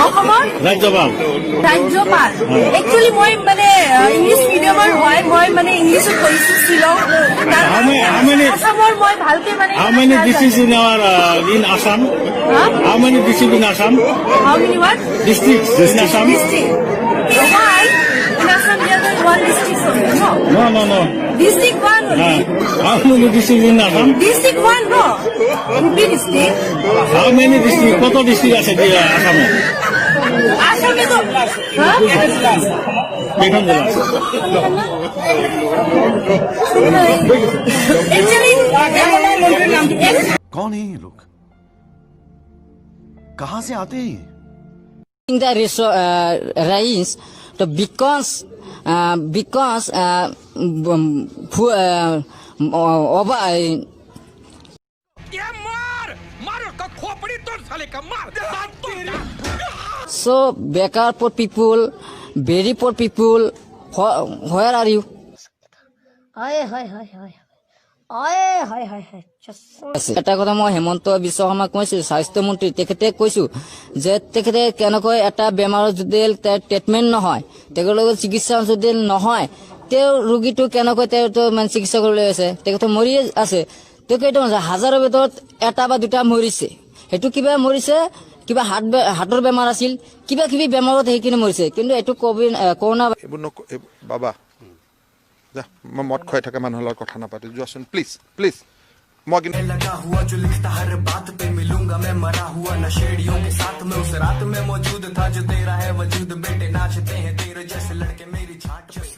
অসমৰ ৰাজ্যপাল ৰাজ্যপাল একচুৱেলি মই মানে ইংলিছ মিডিয়ামৰ হয় মই মানে ইংলিছত পঢ়িছোঁ শ্বিলং আসামৰ মই ভালকে মানে How many districts in our in Assam? How many districts in Assam? How many what? Districts in Assam? District. Why? In Assam there is one district only, no? No. District one only. How many districts in Assam? District one, no? Udupi district. How many districts? কত district আছে আসামে? আসামে তো কেইখন জেলা? Actually, कौन है ये लोग कहां से आते हैं in the rains to because over so bekar poor people, very poor people, where are you? এটা কথা মই হেমন্ত বিশ্ব শৰ্মাক কৈছো স্বাস্থ্যমন্ত্ৰী তেখেতে কৈছো যে তেখেতে কেনেকৈ এটা বেমাৰৰ যদি ট্ৰিটমেণ্ট নহয় তেখেতৰ চিকিৎসা যদি নহয় তেওঁ ৰোগীটো কেনেকৈ তেওঁ মানে চিকিৎসা কৰিবলৈ আছে তেখেতে মৰি আছে তেখেতে হাজাৰৰ ভিতৰত এটা বা দুটা মৰিছে সেইটো কিবা মৰিছে কিবা হাৰ্টৰ বেমাৰ আছিল কিবা কিবি বেমাৰত সেইখিনি মৰিছে কিন্তু এইটো কৰোনা বাবা मैं मत खुआई थका मानुहर লগত কথা নাপাতে যোৱাচোন প্লিজ প্লিজ मैं लगा हुआ जो लिखता हर बात पे मिलूंगा मैं मरा हुआ नशेड़ियों के साथ में उस रात में मौजूद था जो तेरा है वजूद बेटे नाचते हैं तेरे जैसे लड़के मेरी छाट